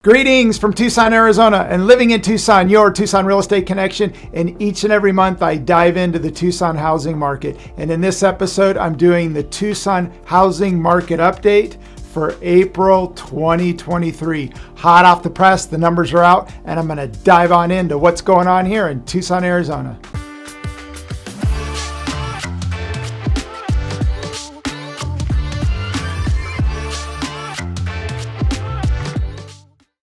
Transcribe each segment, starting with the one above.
Greetings from Tucson, Arizona, and living in Tucson, your Tucson real estate connection. And each and every month I dive into the Tucson housing market. And in this episode, I'm doing the Tucson housing market update for April 2023. Hot off the press, the numbers are out, and I'm going to dive on into what's going on here in Tucson, Arizona.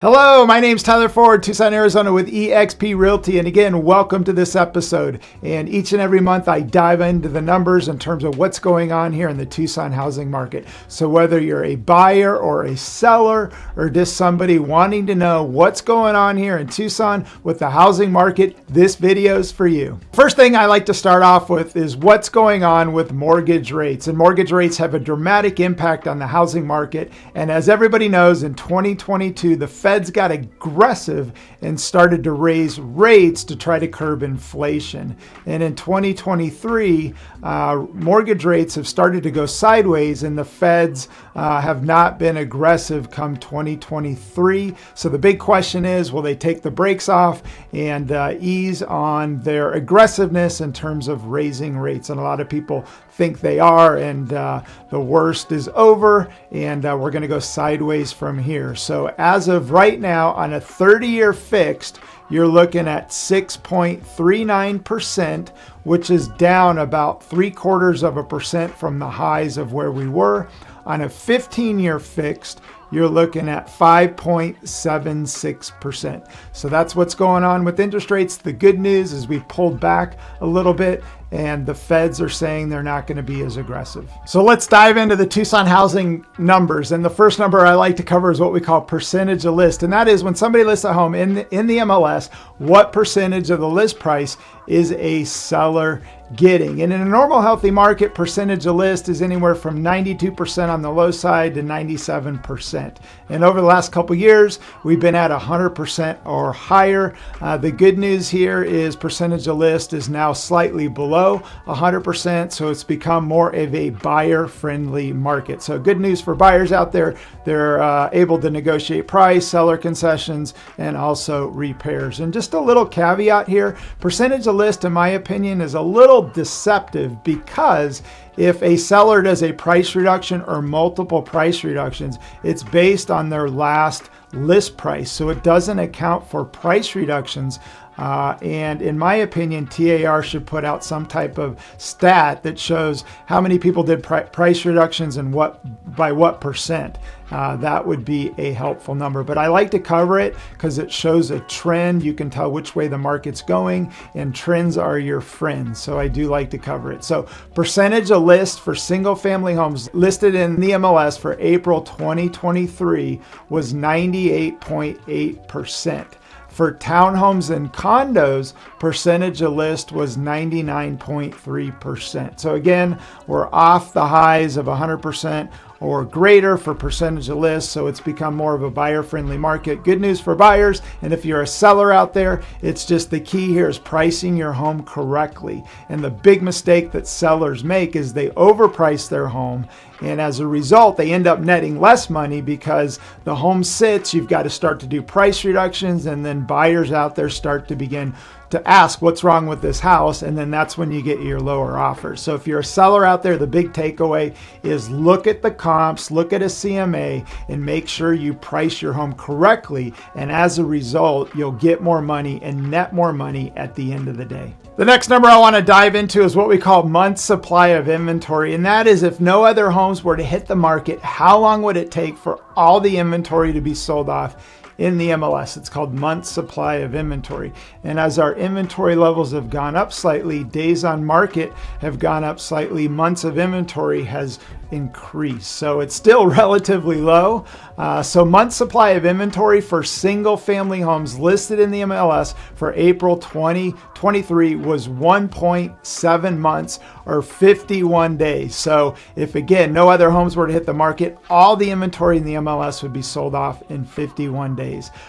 Hello, my name's Tyler Ford, Tucson, Arizona with eXp Realty. And again, welcome to this episode. And each and every month I dive into the numbers in terms of what's going on here in the Tucson housing market. So whether you're a buyer or a seller or just somebody wanting to know what's going on here in Tucson with the housing market, this video is for you. First thing I like to start off with is what's going on with mortgage rates. And mortgage rates have a dramatic impact on the housing market. And as everybody knows, in 2022, the Fed's got aggressive and started to raise rates to try to curb inflation. And in 2023, mortgage rates have started to go sideways, and the Feds have not been aggressive come 2023. So the big question is, will they take the brakes off and ease on their aggressiveness in terms of raising rates? And a lot of people think they are, and the worst is over, and we're going to go sideways from here. So as of right now, on a 30-year fixed, you're looking at 6.39%, which is down about 0.75% from the highs of where we were. On a 15-year fixed, you're looking at 5.76%. So that's what's going on with interest rates. The good news is we pulled back a little bit, and the Feds are saying they're not going to be as aggressive. So let's dive into the Tucson housing numbers. And the first number I like to cover is what we call percentage of list. And that is when somebody lists a home in the MLS, what percentage of the list price is a seller getting. And in a normal healthy market, percentage of list is anywhere from 92% on the low side to 97%. And over the last couple years, we've been at 100% or higher. The good news here is percentage of list is now slightly below 100%, so it's become more of a buyer-friendly market. So good news for buyers out there. They're able to negotiate price, seller concessions, and also repairs. And just a little caveat here, percentage of list, in my opinion, is a little deceptive, because if a seller does a price reduction or multiple price reductions, it's based on their last list price. So it doesn't account for price reductions. And in my opinion, TAR should put out some type of stat that shows how many people did price reductions and by what percent. That would be a helpful number. But I like to cover it because it shows a trend. You can tell which way the market's going, and trends are your friends. So I do like to cover it. So percentage of list for single family homes listed in the MLS for April 2023 was 98.8%. For townhomes and condos, percentage of list was 99.3%. So again, we're off the highs of 100% or greater for percentage of list, so it's become more of a buyer-friendly market. Good news for buyers, and if you're a seller out there, it's just the key here is pricing your home correctly. And the big mistake that sellers make is they overprice their home, and as a result, they end up netting less money because the home sits, you've got to start to do price reductions, and then buyers out there start to begin to ask what's wrong with this house, and then that's when you get your lower offers. So if you're a seller out there, the big takeaway is look at the comps, look at a CMA, and make sure you price your home correctly, and as a result, you'll get more money and net more money at the end of the day. The next number I want to dive into is what we call months supply of inventory, and that is if no other homes were to hit the market, how long would it take for all the inventory to be sold off in the MLS? It's called months supply of inventory. And as our inventory levels have gone up slightly, days on market have gone up slightly, months of inventory has increased. So it's still relatively low. So months supply of inventory for single family homes listed in the MLS for April 2023 was 1.7 months or 51 days. So if again, no other homes were to hit the market, all the inventory in the MLS would be sold off in 51 days.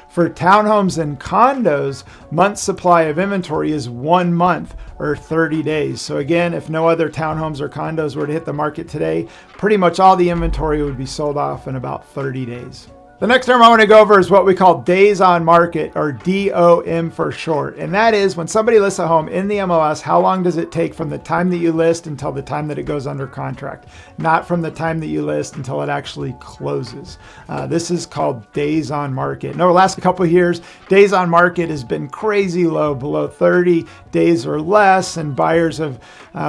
For townhomes and condos, month supply of inventory is 1 month or 30 days. So again, if no other townhomes or condos were to hit the market today, pretty much all the inventory would be sold off in about 30 days. The next term I want to go over is what we call days on market, or DOM for short. And that is when somebody lists a home in the MLS, how long does it take from the time that you list until the time that it goes under contract? Not from the time that you list until it actually closes. This is called days on market. And over the last couple of years, days on market has been crazy low, below 30 days or less, and buyers have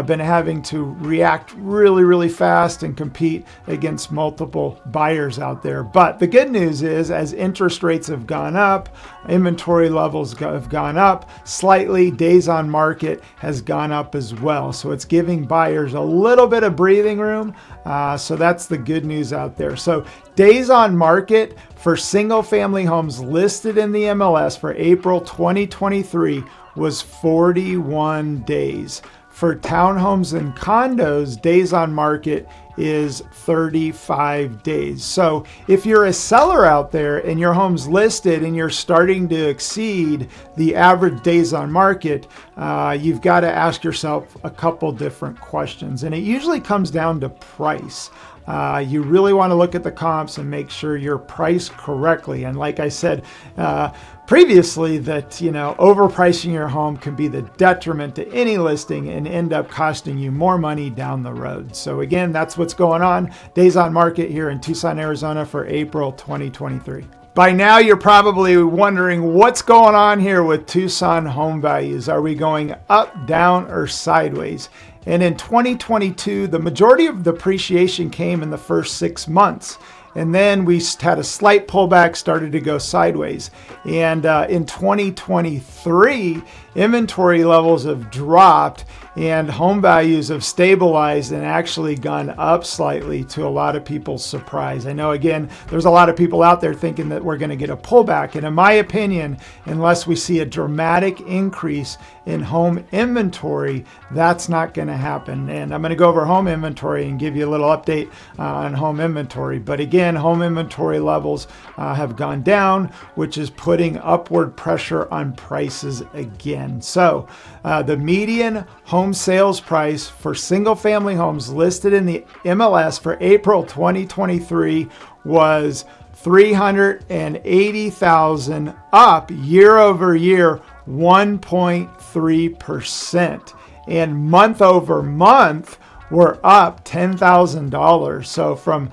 been having to react really, really fast and compete against multiple buyers out there. But the good news is, as interest rates have gone up, inventory levels have gone up slightly, days on market has gone up as well. So it's giving buyers a little bit of breathing room. So that's the good news out there. So days on market for single family homes listed in the MLS for April 2023 was 41 days. For townhomes and condos, days on market is 35 days. So if you're a seller out there and your home's listed and you're starting to exceed the average days on market, you've got to ask yourself a couple different questions. And it usually comes down to price. You really want to look at the comps and make sure you're priced correctly. And like I said previously, that overpricing your home can be the detriment to any listing and end up costing you more money down the road. So again, that's what's going on. Days on market here in Tucson, Arizona for April 2023. By now, you're probably wondering what's going on here with Tucson home values. Are we going up, down, or sideways? And in 2022, the majority of the appreciation came in the first 6 months. And then we had a slight pullback, started to go sideways. And in 2023, inventory levels have dropped and home values have stabilized and actually gone up slightly, to a lot of people's surprise. I know, again, there's a lot of people out there thinking that we're going to get a pullback. And in my opinion, unless we see a dramatic increase in home inventory, that's not going to happen. And I'm going to go over home inventory and give you a little update on home inventory. But again, home inventory levels have gone down, which is putting upward pressure on prices again. So the median home sales price for single family homes listed in the MLS for April 2023 was $380,000, up year over year 1.3%, and month over month we're up $10,000. So from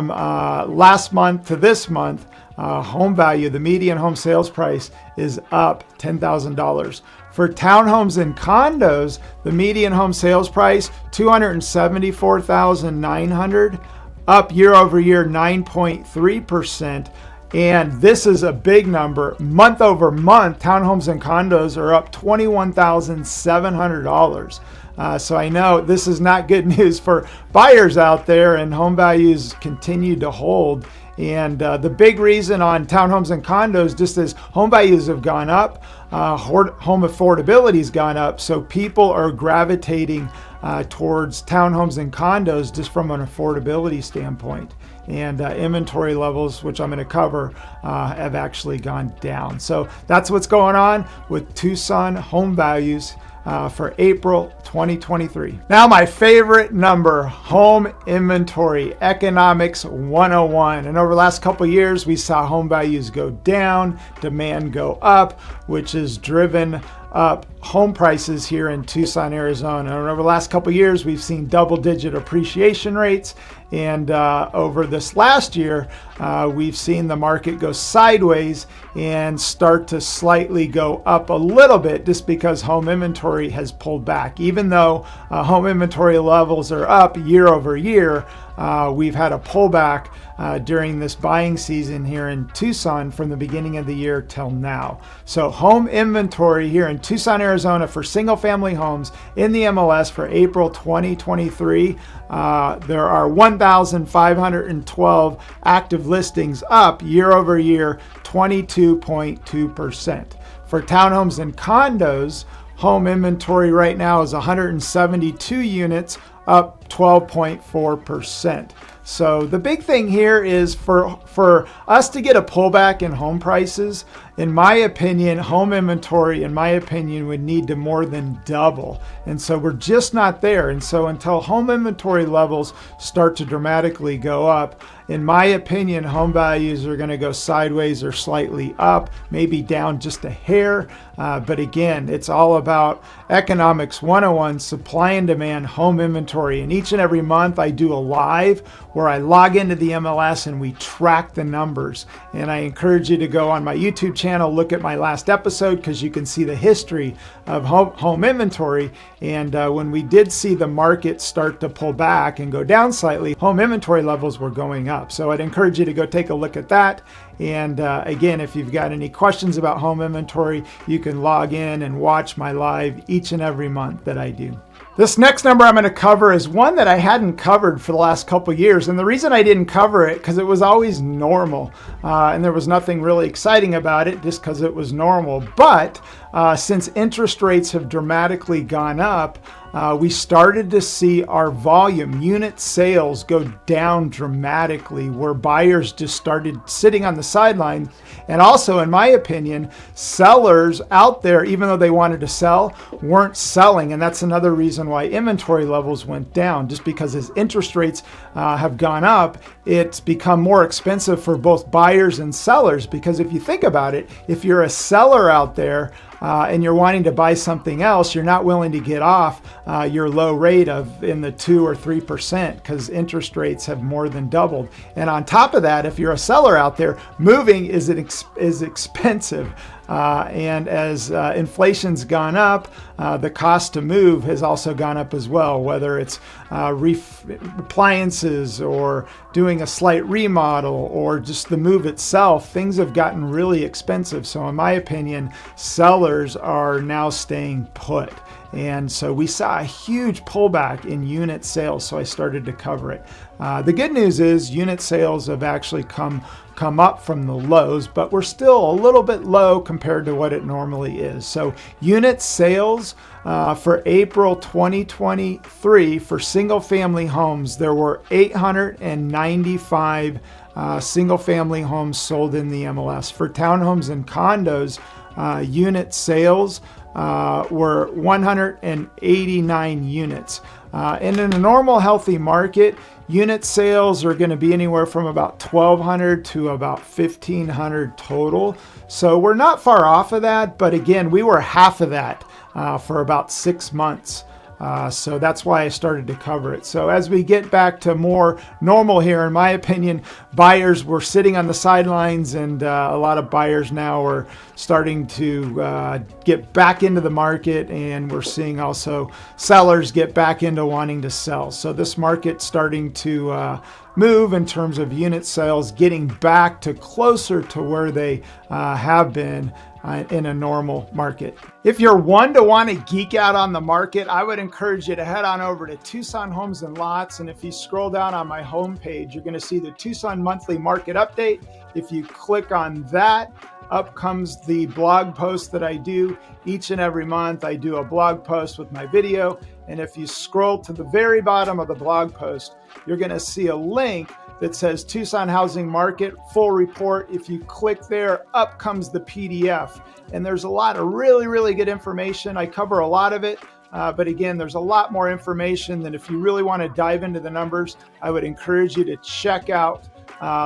last month to this month, home value, the median home sales price, is up $10,000. For townhomes and condos, the median home sales price, $274,900, up year over year 9.3%. And this is a big number. Month over month, townhomes and condos are up $21,700. So I know this is not good news for buyers out there, and home values continue to hold. And the big reason on townhomes and condos, just as home values have gone up, home affordability has gone up. So people are gravitating towards townhomes and condos just from an affordability standpoint. And inventory levels, which I'm going to cover, have actually gone down. So that's what's going on with Tucson home values for April 2023. Now, my favorite number, home inventory, economics 101. And over the last couple of years, we saw home values go down, demand go up, which has driven up home prices here in Tucson, Arizona. And over the last couple of years, we've seen double-digit appreciation rates. And over this last year, we've seen the market go sideways and start to slightly go up a little bit, just because home inventory has pulled back. Even though home inventory levels are up year over year, we've had a pullback during this buying season here in Tucson from the beginning of the year till now. So home inventory here in Tucson, Arizona for single family homes in the MLS for April 2023, there are 1,512 active listings, up year over year 22.2%. For townhomes and condos, home inventory right now is 172 units, up 12.4%. So the big thing here is for for us to get a pullback in home prices, in my opinion, home inventory, in my opinion, would need to more than double. And so we're just not there. And so until home inventory levels start to dramatically go up, in my opinion, home values are going to go sideways or slightly up, maybe down just a hair. But again, it's all about economics 101, supply and demand, home inventory. And each and every month I do a live where I log into the MLS and we track the numbers. And I encourage you to go on my YouTube channel, look at my last episode, because you can see the history of home inventory. And when we did see the market start to pull back and go down slightly, home inventory levels were going up. So I'd encourage you to go take a look at that. And again, if you've got any questions about home inventory, you can log in and watch my live each and every month that I do. This next number I'm going to cover is one that I hadn't covered for the last couple of years. And the reason I didn't cover it, because it was always normal. And there was nothing really exciting about it, just because it was normal. But since interest rates have dramatically gone up, we started to see our volume, unit sales, go down dramatically, where buyers just started sitting on the sidelines. And also, in my opinion, sellers out there, even though they wanted to sell, weren't selling. And that's another reason why inventory levels went down, just because as interest rates have gone up, it's become more expensive for both buyers and sellers. Because if you think about it, if you're a seller out there, and you're wanting to buy something else, you're not willing to get off your low rate of in the 2 or 3%, because interest rates have more than doubled. And on top of that, if you're a seller out there, moving is expensive. And as inflation's gone up, the cost to move has also gone up as well, whether it's appliances or doing a slight remodel or just the move itself. Things have gotten really expensive. So in my opinion, sellers are now staying put. And so we saw a huge pullback in unit sales, so I started to cover it. The good news is unit sales have actually come up from the lows, but we're still a little bit low compared to what it normally is. So unit sales for April 2023 for single family homes, there were 895 single family homes sold in the MLS. For townhomes and condos, unit sales were 189 units. And in a normal healthy market, unit sales are going to be anywhere from about 1,200 to about 1,500 total. So we're not far off of that, but again, we were half of that for about 6 months. So that's why I started to cover it. So as we get back to more normal here, in my opinion, buyers were sitting on the sidelines, and a lot of buyers now are starting to get back into the market, and we're seeing also sellers get back into wanting to sell. So this market's starting to move in terms of unit sales, getting back to closer to where they have been in a normal market. If you're one to want to geek out on the market, I would encourage you to head on over to Tucson Homes and Lots. And if you scroll down on my homepage, you're going to see the Tucson Monthly Market Update. If you click on that, up comes the blog post that I do each and every month. I do a blog post with my video. And if you scroll to the very bottom of the blog post, you're going to see a link that says Tucson Housing Market Full Report. If you click there, up comes the PDF. And there's a lot of really, really good information. I cover a lot of it. But again, there's a lot more information than if you really want to dive into the numbers. I would encourage you to check out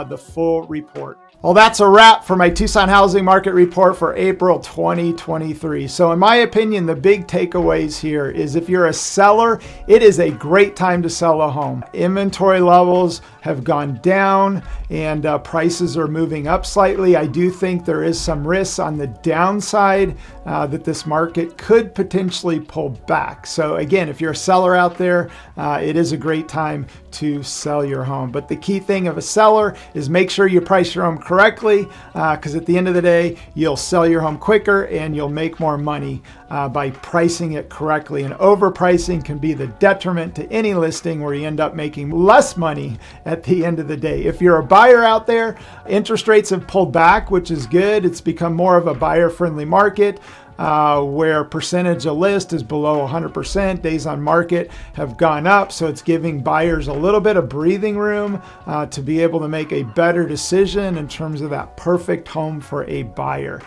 the full report. Well, that's a wrap for my Tucson Housing Market Report for April 2023. So in my opinion, the big takeaways here is if you're a seller, it is a great time to sell a home. Inventory levels have gone down and prices are moving up slightly. I do think there is some risks on the downside that this market could potentially pull back. So again, if you're a seller out there, it is a great time to sell your home. But the key thing of a seller is make sure you price your home correctly, because at the end of the day, you'll sell your home quicker and you'll make more money by pricing it correctly. And overpricing can be the detriment to any listing, where you end up making less money at the end of the day. If you're a buyer out there, interest rates have pulled back, which is good. It's become more of a buyer-friendly market. where percentage of list is below 100%. Days on market have gone up, so it's giving buyers a little bit of breathing room to be able to make a better decision in terms of that perfect home for a buyer.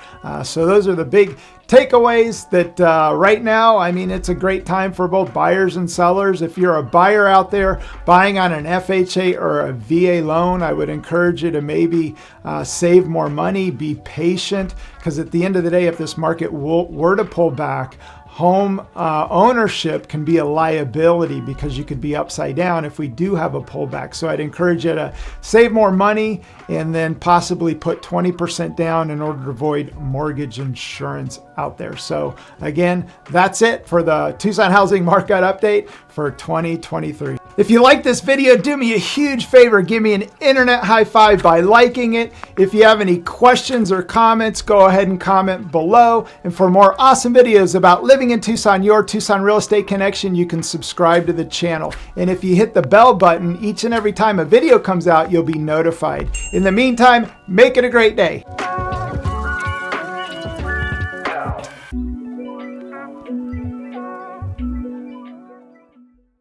So those are the big takeaways that right now, I mean, it's a great time for both buyers and sellers. If you're a buyer out there buying on an FHA or a VA loan, I would encourage you to maybe save more money, be patient, because at the end of the day, if this market were to pull back, home ownership can be a liability because you could be upside down if we do have a pullback. So I'd encourage you to save more money and then possibly put 20% down in order to avoid mortgage insurance out there. So again, that's it for the Tucson housing market update for 2023. If you like this video, do me a huge favor. Give me an internet high five by liking it. If you have any questions or comments, go ahead and comment below. And for more awesome videos about living in Tucson, your Tucson Real Estate Connection, you can subscribe to the channel. And if you hit the bell button, each and every time a video comes out, you'll be notified. In the meantime, make it a great day.